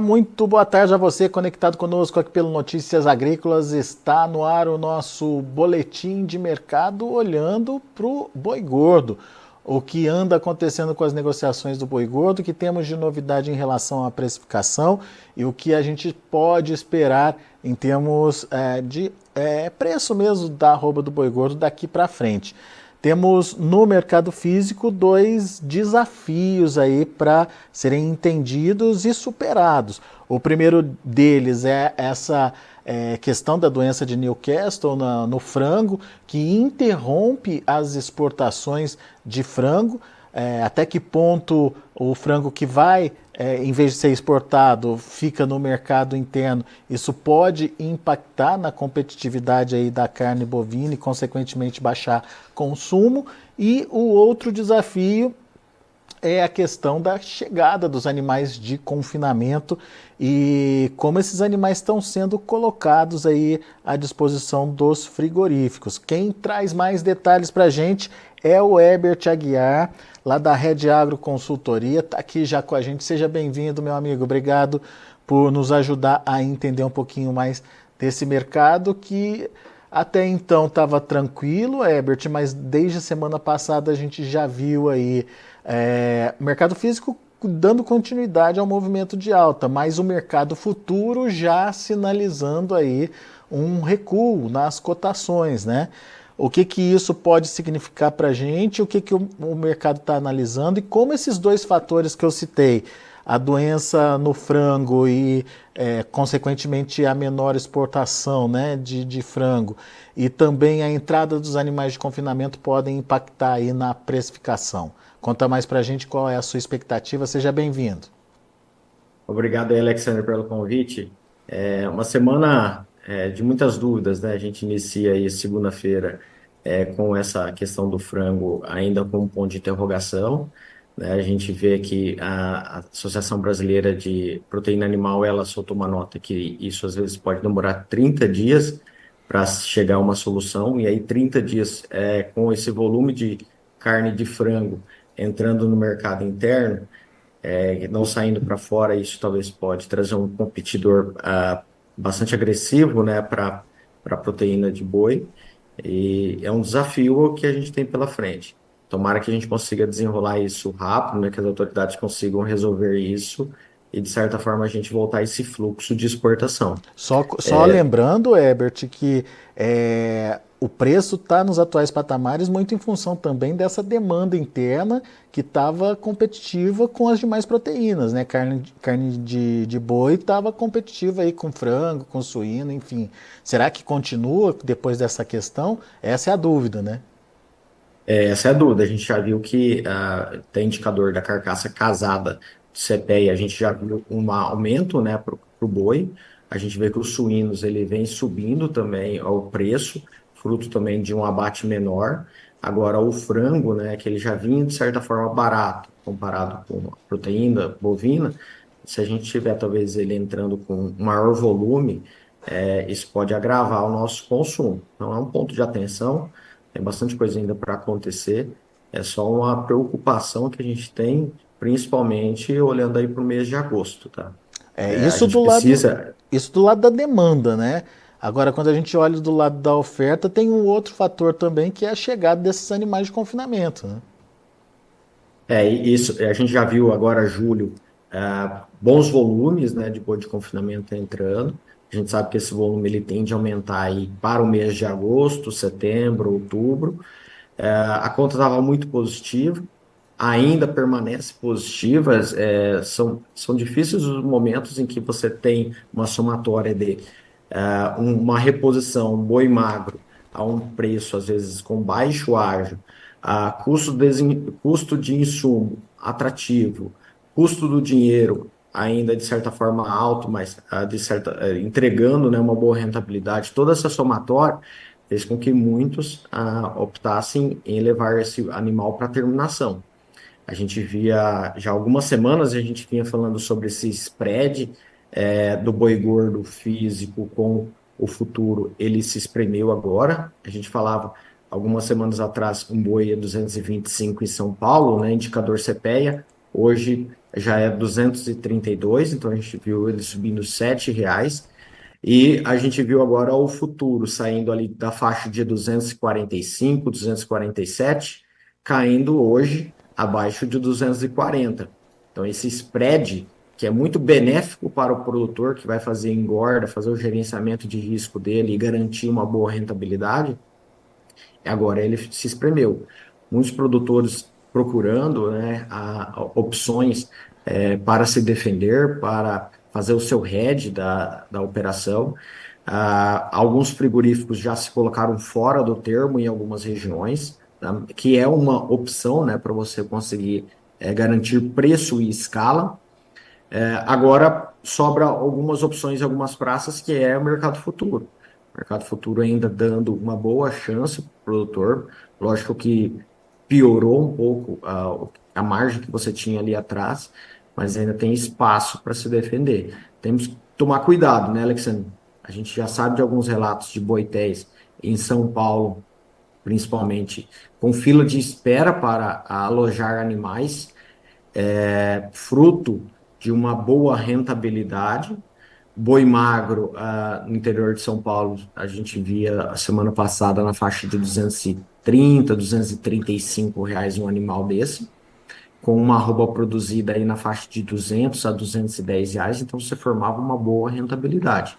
Muito boa tarde a você conectado conosco aqui pelo Notícias Agrícolas. Está no ar o nosso boletim de mercado olhando para o boi gordo. O que anda acontecendo com as negociações do boi gordo, o que temos de novidade em relação à precificação e o que a gente pode esperar em termos de preço mesmo da arroba do boi gordo daqui para frente. Temos no mercado físico dois desafios aí para serem entendidos e superados. O primeiro deles é essa questão da doença de Newcastle no frango, que interrompe as exportações de frango. Até que ponto o frango que vai, em vez de ser exportado, fica no mercado interno, isso pode impactar na competitividade aí da carne bovina e, consequentemente, baixar consumo. E o outro desafio é a questão da chegada dos animais de confinamento e como esses animais estão sendo colocados aí à disposição dos frigoríficos. Quem traz mais detalhes para a gente é o Herbert Aguiar, lá da Red Agro Consultoria, está aqui já com a gente. Seja bem-vindo, meu amigo. Obrigado por nos ajudar a entender um pouquinho mais desse mercado que até então estava tranquilo, Herbert, mas desde a semana passada a gente já viu aí o mercado físico dando continuidade ao movimento de alta, mas o mercado futuro já sinalizando aí um recuo nas cotações, né? O que isso pode significar para a gente, o que o mercado está analisando e como esses dois fatores que eu citei, a doença no frango e, consequentemente, a menor exportação, né, de frango e também a entrada dos animais de confinamento podem impactar aí na precificação. Conta mais para a gente qual é a sua expectativa. Seja bem-vindo. Obrigado aí, Alexander, pelo convite. É uma semana de muitas dúvidas, né? A gente inicia aí segunda-feira com essa questão do frango ainda com um ponto de interrogação, né? A gente vê que a Associação Brasileira de Proteína Animal, ela soltou uma nota que isso às vezes pode demorar 30 dias para chegar a uma solução, e aí 30 dias com esse volume de carne de frango entrando no mercado interno, não saindo para fora, isso talvez pode trazer um competidor bastante agressivo, né, para a proteína de boi, e é um desafio que a gente tem pela frente. Tomara que a gente consiga desenrolar isso rápido, né, que as autoridades consigam resolver isso e, de certa forma, a gente voltar a esse fluxo de exportação. Só lembrando, Herbert, que o preço está nos atuais patamares muito em função também dessa demanda interna que estava competitiva com as demais proteínas, né? Carne de boi estava competitiva aí com frango, com suíno, enfim. Será que continua depois dessa questão? Essa é a dúvida, né? Essa é a dúvida. A gente já viu que tem indicador da carcaça casada de CPEA, a gente já viu um aumento, né, para o boi. A gente vê que os suínos ele vem subindo também ao preço, fruto também de um abate menor. Agora, o frango, né, que ele já vinha de certa forma barato comparado com a proteína bovina, se a gente tiver talvez ele entrando com maior volume, isso pode agravar o nosso consumo. Então, é um ponto de atenção. Tem bastante coisa ainda para acontecer. É só uma preocupação que a gente tem, principalmente olhando aí para o mês de agosto, tá? É, A gente precisa. isso do lado da demanda, né? Agora, quando a gente olha do lado da oferta, tem um outro fator também que é a chegada desses animais de confinamento, né? Isso, a gente já viu agora, julho, bons volumes, né, de boi de confinamento entrando. A gente sabe que esse volume ele tende a aumentar aí para o mês de agosto, setembro, outubro. A conta estava muito positiva, ainda permanece positiva. São difíceis os momentos em que você tem uma somatória de uma reposição boi magro a um preço, às vezes, com baixo ágio, custo de insumo atrativo, custo do dinheiro ainda de certa forma alto, mas entregando, né, uma boa rentabilidade. Toda essa somatória fez com que muitos optassem em levar esse animal para terminação. A gente via, já há algumas semanas, a gente vinha falando sobre esse spread do boi gordo físico com o futuro, ele se espremeu agora. A gente falava, algumas semanas atrás, um boi a 225 em São Paulo, né, indicador CPEA. Hoje já é 232, então a gente viu ele subindo R$ 7. E a gente viu agora o futuro saindo ali da faixa de 245, 247, caindo hoje abaixo de 240. Então, esse spread, que é muito benéfico para o produtor, que vai fazer engorda, fazer o gerenciamento de risco dele e garantir uma boa rentabilidade, agora ele se espremeu. Muitos produtores procurando, né, opções para se defender, para fazer o seu hedge da operação. Alguns frigoríficos já se colocaram fora do termo em algumas regiões, tá? Que é uma opção, né, para você conseguir garantir preço e escala. Agora sobra algumas opções em algumas praças, que é o mercado futuro. O mercado futuro ainda dando uma boa chance para o produtor. Lógico que piorou um pouco a margem que você tinha ali atrás, mas ainda tem espaço para se defender. Temos que tomar cuidado, né, Alexandre? A gente já sabe de alguns relatos de boitéis em São Paulo, principalmente, com fila de espera para alojar animais, fruto de uma boa rentabilidade. Boi magro, no interior de São Paulo, a gente via a semana passada na faixa de 230, R$ 235 um animal desse, com uma arroba produzida aí na faixa de R$ 200 a R$ 210, então você formava uma boa rentabilidade.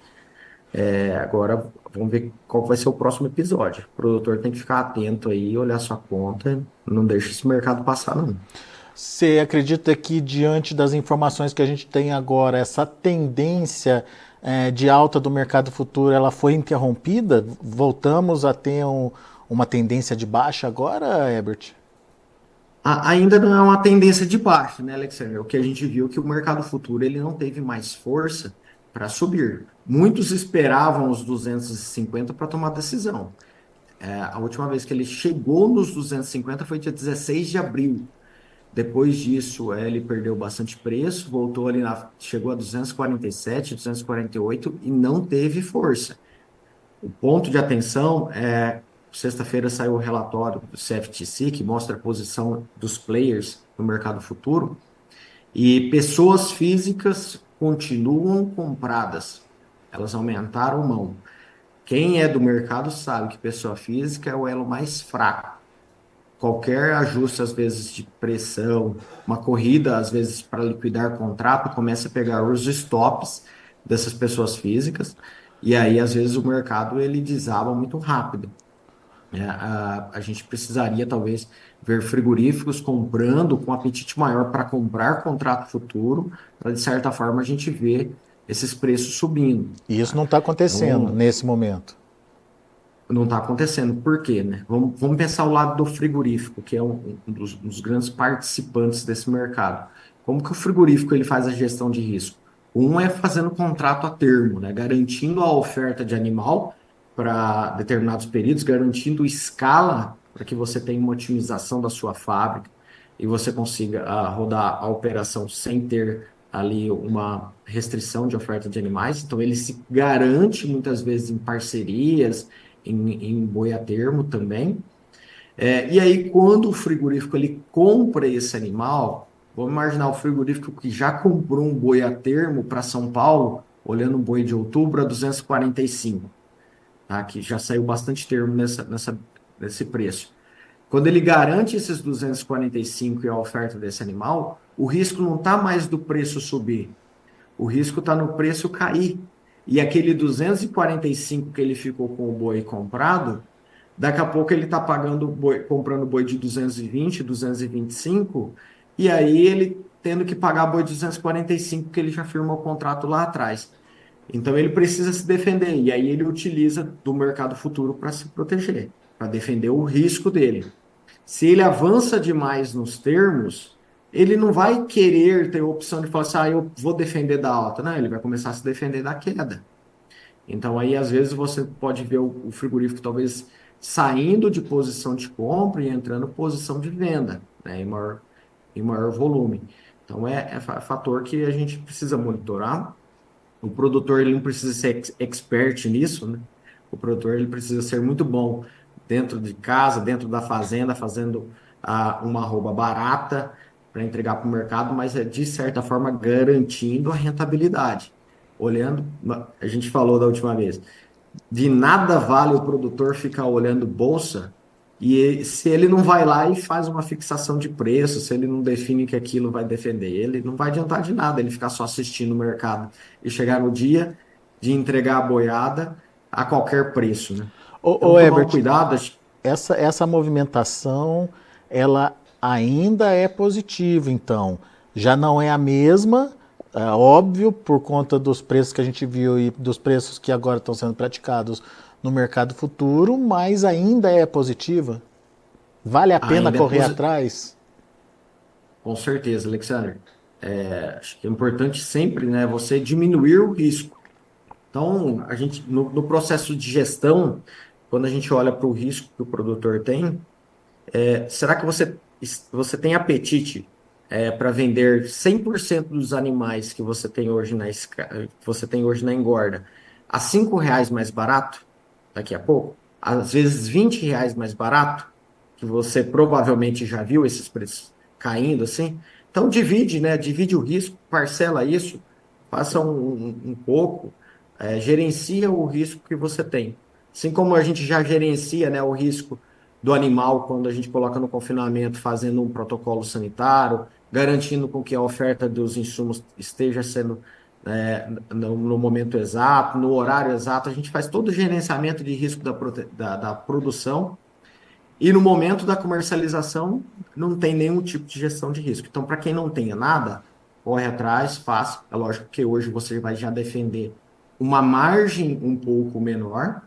Agora, vamos ver qual vai ser o próximo episódio. O produtor tem que ficar atento aí, olhar sua conta, não deixe esse mercado passar, não. Você acredita que, diante das informações que a gente tem agora, essa tendência de alta do mercado futuro ela foi interrompida? Voltamos a ter uma tendência de baixa agora, Herbert? Ainda não é uma tendência de baixo, né, Alexander? O que a gente viu é que o mercado futuro ele não teve mais força para subir. Muitos esperavam os 250 para tomar decisão. A última vez que ele chegou nos 250 foi dia 16 de abril. Depois disso, ele perdeu bastante preço, voltou ali, chegou a 247, 248 e não teve força. O ponto de atenção sexta-feira saiu o relatório do CFTC, que mostra a posição dos players no mercado futuro, e pessoas físicas continuam compradas. Elas aumentaram mão. Quem é do mercado sabe que pessoa física é o elo mais fraco. Qualquer ajuste, às vezes, de pressão, uma corrida, às vezes, para liquidar contrato, começa a pegar os stops dessas pessoas físicas, e aí, às vezes, o mercado ele desaba muito rápido. A gente precisaria, talvez, ver frigoríficos comprando com apetite maior para comprar contrato futuro, para, de certa forma, a gente ver esses preços subindo. E isso Tá? não está acontecendo Então, nesse momento. não está acontecendo. Por quê, né? Vamos pensar o lado do frigorífico, que é um dos grandes participantes desse mercado. Como que o frigorífico ele faz a gestão de risco? Um é fazendo contrato a termo, né? Garantindo a oferta de animal para determinados períodos, garantindo escala para que você tenha uma otimização da sua fábrica e você consiga rodar a operação sem ter ali uma restrição de oferta de animais. Então, ele se garante muitas vezes em parcerias, em boi a termo também. E aí, quando o frigorífico ele compra esse animal, vamos imaginar o frigorífico que já comprou um boi a termo para São Paulo, olhando um boi de outubro a 245, tá? Que já saiu bastante termo nesse preço. Quando ele garante esses 245 e a oferta desse animal, o risco não está mais do preço subir, o risco está no preço cair. E aquele 245 que ele ficou com o boi comprado, daqui a pouco ele está pagando boi, comprando boi de 220, 225, e aí ele tendo que pagar boi de 245 que ele já firmou o contrato lá atrás. Então ele precisa se defender, e aí ele utiliza do mercado futuro para se proteger, para defender o risco dele. Se ele avança demais nos termos, ele não vai querer ter a opção de falar assim, eu vou defender da alta. Não, ele vai começar a se defender da queda. Então, aí, às vezes, você pode ver o frigorífico talvez saindo de posição de compra e entrando em posição de venda, né, em maior volume. Então, é fator que a gente precisa monitorar. O produtor ele não precisa ser expert nisso, né? O produtor ele precisa ser muito bom dentro de casa, dentro da fazenda, fazendo uma arroba barata, para entregar para o mercado, mas é de certa forma garantindo a rentabilidade. Olhando, a gente falou da última vez, de nada vale o produtor ficar olhando bolsa se ele não vai lá e faz uma fixação de preço, se ele não define que aquilo vai defender ele, não vai adiantar de nada ele ficar só assistindo o mercado e chegar no dia de entregar a boiada a qualquer preço, né? Então, Ô tomar um Herbert, cuidado, essa movimentação, ela ainda é positiva, então. Já não é a mesma, óbvio, por conta dos preços que a gente viu e dos preços que agora estão sendo praticados no mercado futuro, mas ainda é positiva? Vale a pena ainda é correr positivo. atrás? Com certeza, Alexander. Acho que é importante sempre, né, você diminuir o risco. Então, a gente, no processo de gestão, quando a gente olha para o risco que o produtor tem, será que você tem apetite para vender 100% dos animais que você tem hoje que você tem hoje na engorda a R$ 5 mais barato daqui a pouco? Às vezes R$ 20 mais barato, que você provavelmente já viu esses preços caindo assim. Então divide, né? Divide o risco, parcela isso, faça um pouco, gerencia o risco que você tem. Assim como a gente já gerencia, né, o risco do animal quando a gente coloca no confinamento, fazendo um protocolo sanitário, garantindo com que a oferta dos insumos esteja sendo no momento exato, no horário exato, a gente faz todo o gerenciamento de risco da produção e no momento da comercialização não tem nenhum tipo de gestão de risco. Então, para quem não tenha nada, corre atrás, faz. É lógico que hoje você vai já defender uma margem um pouco menor,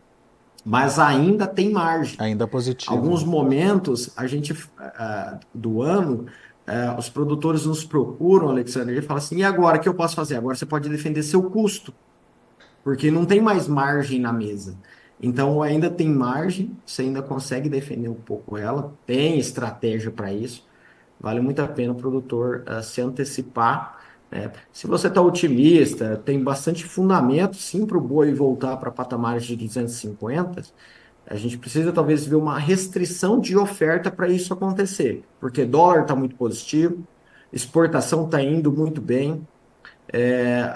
mas ainda tem margem. Ainda positivo, Alguns né? momentos, do ano, os produtores nos procuram, Alexandre, e falam assim, e agora, o que eu posso fazer? Agora você pode defender seu custo, porque não tem mais margem na mesa. Então, ainda tem margem, você ainda consegue defender um pouco ela, tem estratégia para isso, vale muito a pena o produtor se antecipar, né? Se você está otimista, tem bastante fundamento, sim, para o boi voltar para patamares de 250. A gente precisa talvez ver uma restrição de oferta para isso acontecer, porque dólar está muito positivo, exportação está indo muito bem.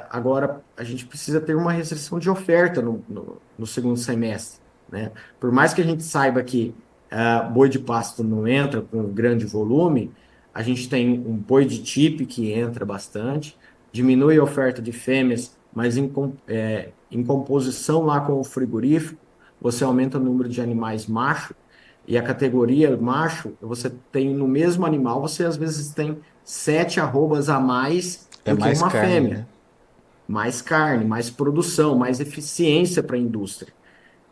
Agora, a gente precisa ter uma restrição de oferta no segundo semestre, né? Por mais que a gente saiba que boi de pasto não entra com grande volume, a gente tem um boi de tipe que entra bastante, diminui a oferta de fêmeas, mas em composição lá com o frigorífico, você aumenta o número de animais macho, e a categoria macho, você tem no mesmo animal, você às vezes tem 7 arrobas a mais É do que mais uma carne, né? fêmea. Mais carne, mais produção, mais eficiência para a indústria.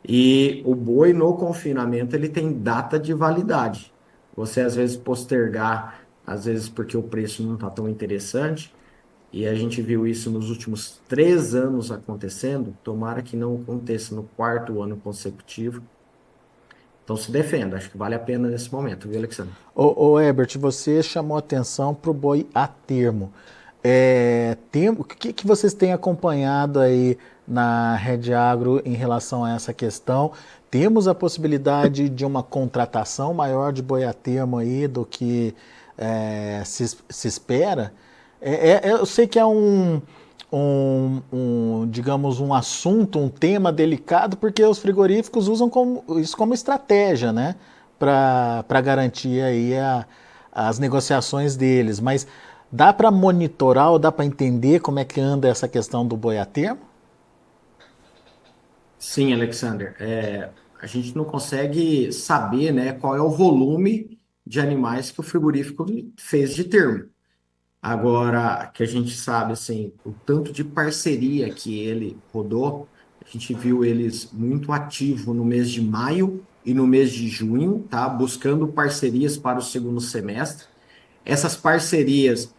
E o boi no confinamento ele tem data de validade. Você às vezes postergar, às vezes porque o preço não está tão interessante, e a gente viu isso nos últimos 3 anos acontecendo, tomara que não aconteça no quarto ano consecutivo. Então se defenda, acho que vale a pena nesse momento, viu, Alexandre? Ô Herbert, você chamou atenção para o boi a termo. O que vocês têm acompanhado aí na Rede Agro em relação a essa questão? Temos a possibilidade de uma contratação maior de boi a termo aí do que se espera? Eu sei que é digamos, um assunto, um tema delicado, porque os frigoríficos usam isso como estratégia, né? Para garantir aí as negociações deles. Mas dá para monitorar ou dá para entender como é que anda essa questão do boi a termo? Sim, Alexander. A gente não consegue saber, né, qual é o volume de animais que o frigorífico fez de termo. Agora, que a gente sabe, assim, o tanto de parceria que ele rodou, a gente viu eles muito ativo no mês de maio e no mês de junho, tá? Buscando parcerias para o segundo semestre. Essas parcerias,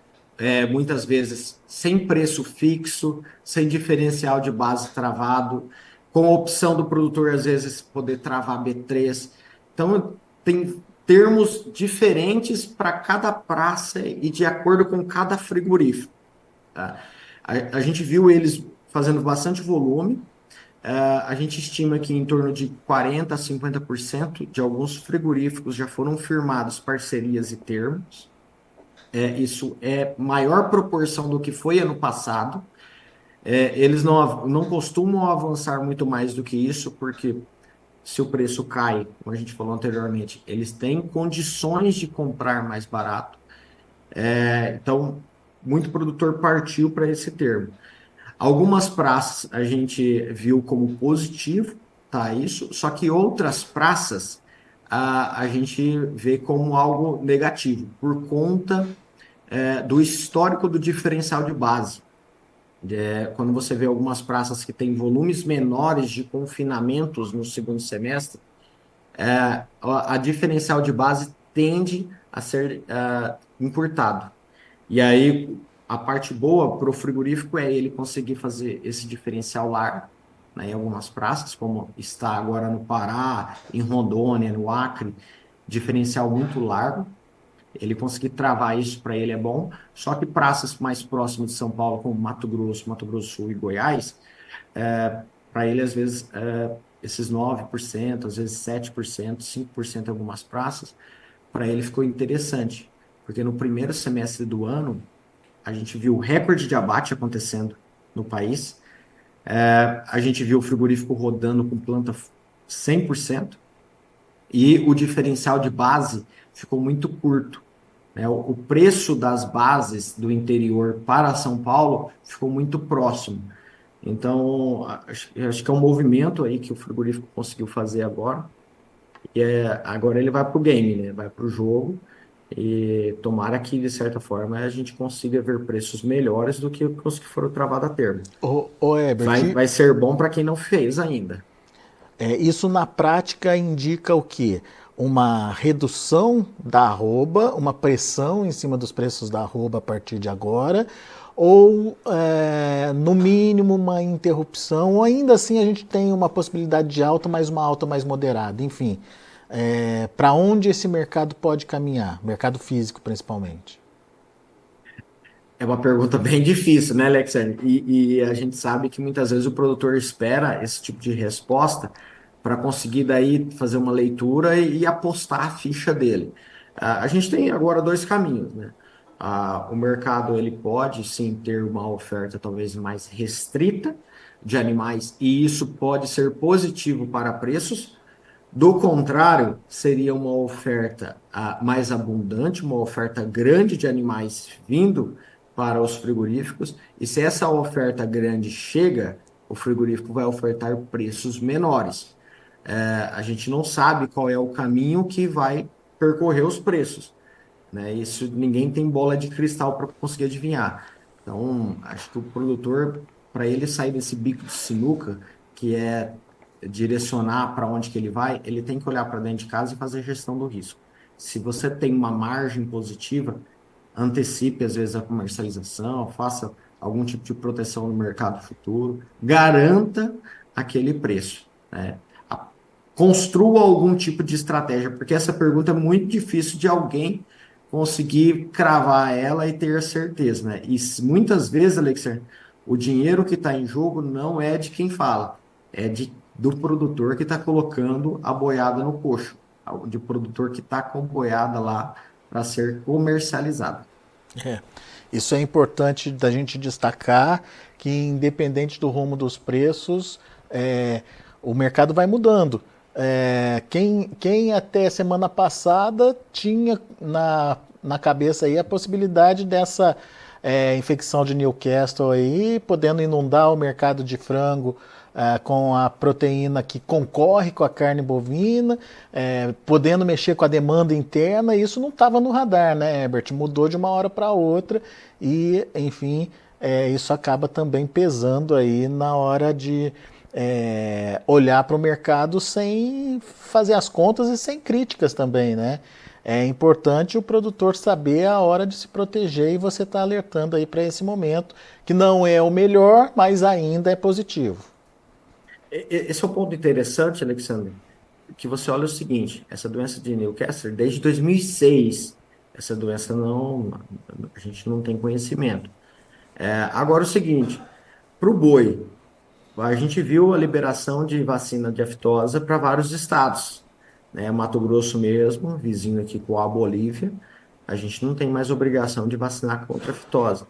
muitas vezes, sem preço fixo, sem diferencial de base travado, com a opção do produtor, às vezes, poder travar B3. Então, tem termos diferentes para cada praça e de acordo com cada frigorífico. Tá? A gente viu eles fazendo bastante volume. A gente estima que em torno de 40% a 50% de alguns frigoríficos já foram firmados parcerias e termos. Isso é maior proporção do que foi ano passado. Eles não costumam avançar muito mais do que isso, porque se o preço cai, como a gente falou anteriormente, eles têm condições de comprar mais barato. Então, muito produtor partiu para esse termo. Algumas praças a gente viu como positivo, tá? Isso, só que outras praças a gente vê como algo negativo, por conta do histórico do diferencial de base. Quando você vê algumas praças que têm volumes menores de confinamentos no segundo semestre, a diferencial de base tende a ser encurtado. E aí, a parte boa para o frigorífico é ele conseguir fazer esse diferencial largo, né, em algumas praças, como está agora no Pará, em Rondônia, no Acre, diferencial muito largo. Ele conseguir travar isso para ele é bom. Só que praças mais próximas de São Paulo, como Mato Grosso do Sul e Goiás, para ele, às vezes, esses 9%, às vezes 7%, 5% em algumas praças, para ele ficou interessante. Porque no primeiro semestre do ano, a gente viu o recorde de abate acontecendo no país. A gente viu o frigorífico rodando com planta 100% e o diferencial de base ficou muito curto, né? O preço das bases do interior para São Paulo ficou muito próximo. Então, acho que é um movimento aí que o frigorífico conseguiu fazer agora. Agora ele vai para o game, né? Vai para o jogo. E tomara que, de certa forma, a gente consiga ver preços melhores do que os que foram travados a termo. Ô Herbert, Vai ser bom para quem não fez ainda. isso na prática indica o quê? Uma redução da arroba, uma pressão em cima dos preços da arroba a partir de agora, ou no mínimo uma interrupção, ou ainda assim a gente tem uma possibilidade de alta, mas uma alta mais moderada. Enfim, para onde esse mercado pode caminhar? Mercado físico, principalmente. É uma pergunta bem difícil, né, Alexandre? E a gente sabe que muitas vezes o produtor espera esse tipo de resposta para conseguir daí fazer uma leitura e apostar a ficha dele. A gente tem agora dois caminhos, né? O mercado ele pode sim ter uma oferta talvez mais restrita de animais e isso pode ser positivo para preços. Do contrário, seria uma oferta mais abundante, uma oferta grande de animais vindo para os frigoríficos, e se essa oferta grande chega, o frigorífico vai ofertar preços menores. A gente não sabe qual é o caminho que vai percorrer os preços, né? Isso ninguém tem bola de cristal para conseguir adivinhar. Então, acho que o produtor, para ele sair desse bico de sinuca, que é direcionar para onde que ele vai, ele tem que olhar para dentro de casa e fazer gestão do risco. Se você tem uma margem positiva, antecipe às vezes a comercialização, faça algum tipo de proteção no mercado futuro, garanta aquele preço, né? Construa algum tipo de estratégia, porque essa pergunta é muito difícil de alguém conseguir cravar ela e ter certeza, né? E muitas vezes, Alexandre, o dinheiro que está em jogo não é de quem fala, do produtor que está colocando a boiada no coxo, do produtor que está com boiada lá para ser comercializada. É. Isso é importante da gente destacar que, independente do rumo dos preços, o mercado vai mudando. Quem até semana passada tinha na cabeça aí a possibilidade dessa infecção de Newcastle aí, podendo inundar o mercado de frango com a proteína que concorre com a carne bovina, podendo mexer com a demanda interna, isso não estava no radar, né, Herbert? Mudou de uma hora para outra e, enfim, isso acaba também pesando aí na hora de olhar para o mercado sem fazer as contas e sem críticas também, né? É importante o produtor saber a hora de se proteger e você está alertando aí para esse momento, que não é o melhor, mas ainda é positivo. Esse é um ponto interessante, Alexandre, que você olha o seguinte, essa doença de Newcastle, desde 2006, essa doença não, a gente não tem conhecimento. Agora o seguinte, para o boi, a gente viu a liberação de vacina de aftosa para vários estados, né? Mato Grosso mesmo, vizinho aqui com a Bolívia, a gente não tem mais obrigação de vacinar contra a aftosa.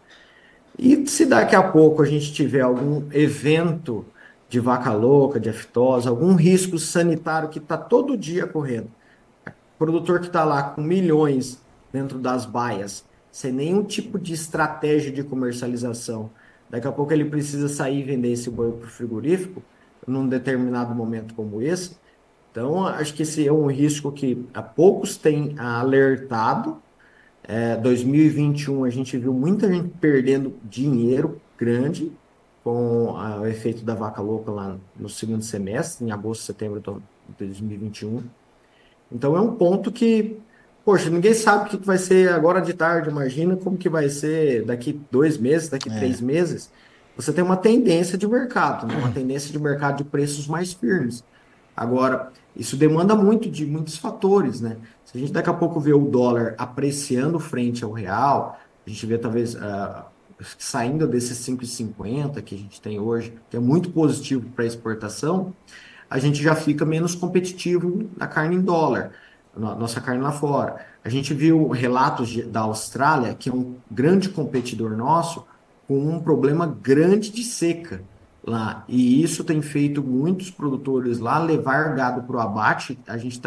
E se daqui a pouco a gente tiver algum evento de vaca louca, de aftosa, algum risco sanitário que está todo dia correndo, produtor que está lá com milhões dentro das baias, sem nenhum tipo de estratégia de comercialização, daqui a pouco ele precisa sair e vender esse boi para o frigorífico, num determinado momento como esse. Então, acho que esse é um risco que a poucos têm alertado. 2021 a gente viu muita gente perdendo dinheiro grande com o efeito da vaca louca lá no segundo semestre, em agosto, setembro de 2021. Então é um ponto que, poxa, ninguém sabe o que vai ser agora de tarde. Imagina como que vai ser daqui 2 meses, daqui É, 3 meses. Você tem uma tendência de mercado, né? Uma tendência de mercado de preços mais firmes. Agora, isso demanda muito de muitos fatores, né? Se a gente daqui a pouco vê o dólar apreciando frente ao real, a gente vê talvez saindo desses 5,50 que a gente tem hoje, que é muito positivo para exportação, a gente já fica menos competitivo na carne em dólar, nossa carne lá fora. A gente viu relatos da Austrália, que é um grande competidor nosso, com um problema grande de seca lá. E isso tem feito muitos produtores lá levar gado para o abate. A gente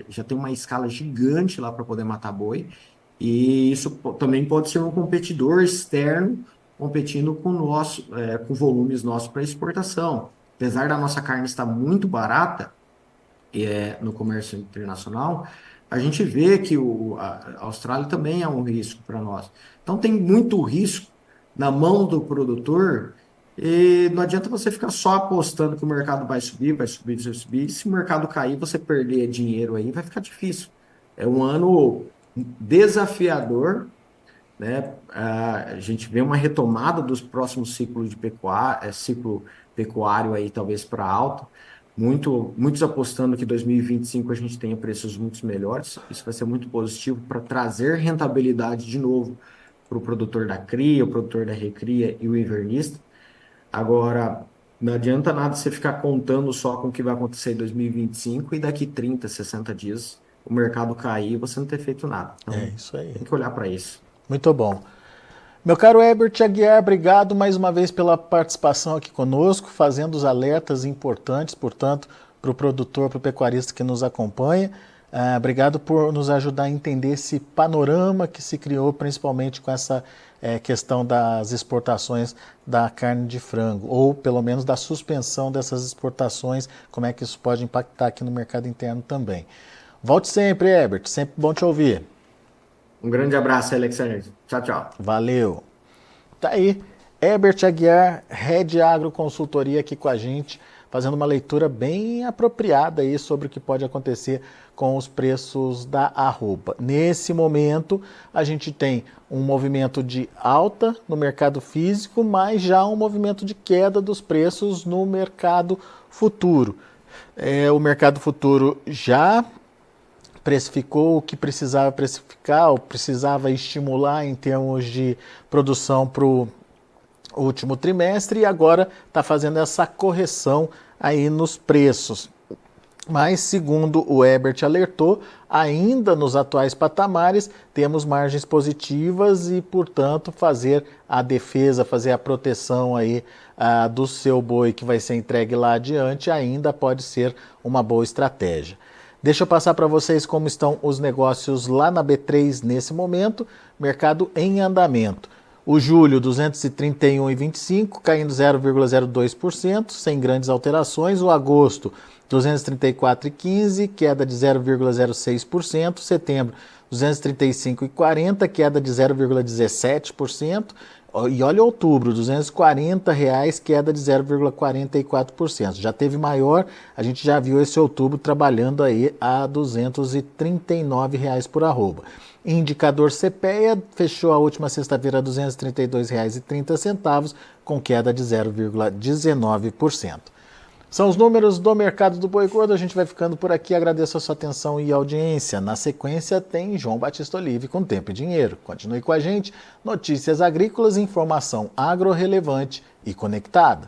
já tem uma escala gigante lá para poder matar boi. E isso também pode ser um competidor externo competindo com com volumes nossos para exportação. Apesar da nossa carne estar muito barata no comércio internacional, a gente vê que a Austrália também é um risco para nós. Então tem muito risco na mão do produtor e não adianta você ficar só apostando que o mercado vai subir, vai subir, vai subir. E se o mercado cair, você perder dinheiro aí, vai ficar difícil. É um ano desafiador, né? A gente vê uma retomada dos próximos ciclos de ciclo pecuário aí, talvez para alta. Muitos apostando que 2025 a gente tenha preços muito melhores. Isso vai ser muito positivo para trazer rentabilidade de novo para o produtor da cria, o produtor da recria e o invernista. Agora, não adianta nada você ficar contando só com o que vai acontecer em 2025 e daqui 30, 60 dias o mercado cair e você não ter feito nada. é Então, isso aí. tem que olhar para isso. Muito bom. Meu caro Herbert Aguiar, obrigado mais uma vez pela participação aqui conosco, fazendo os alertas importantes, portanto, para o produtor, para o pecuarista que nos acompanha. Obrigado por nos ajudar a entender esse panorama que se criou, principalmente com essa questão das exportações da carne de frango, ou pelo menos da suspensão dessas exportações, como é que isso pode impactar aqui no mercado interno também. Volte sempre, Herbert, sempre bom te ouvir. Um grande abraço, Alexandre. Tchau, tchau. Valeu. Tá aí, Herbert Aguiar, Head Agro Consultoria aqui com a gente, fazendo uma leitura bem apropriada aí sobre o que pode acontecer com os preços da arroba. Nesse momento, a gente tem um movimento de alta no mercado físico, mas já um movimento de queda dos preços no mercado futuro. O mercado futuro já precificou o que precisava precificar, ou precisava estimular em termos de produção para o último trimestre, e agora está fazendo essa correção aí nos preços. Mas, segundo o Herbert alertou, ainda nos atuais patamares temos margens positivas e, portanto, fazer a defesa, fazer a proteção aí do seu boi que vai ser entregue lá adiante ainda pode ser uma boa estratégia. Deixa eu passar para vocês como estão os negócios lá na B3 nesse momento, mercado em andamento. O julho, 231,25, caindo 0,02%, sem grandes alterações. O agosto, 234,15, queda de 0,06%. Setembro, 235,40, queda de 0,17%. E olha outubro, R$ 240, queda de 0,44%. Já teve maior, a gente já viu esse outubro trabalhando aí a R$ 239 por arroba. Indicador CPEA fechou a última sexta-feira a R$ 232,30, com queda de 0,19%. São os números do mercado do boi gordo. A gente vai ficando por aqui. Agradeço a sua atenção e audiência. Na sequência tem João Batista Olive com Tempo e Dinheiro. Continue com a gente. Notícias agrícolas, informação agro relevante e conectada.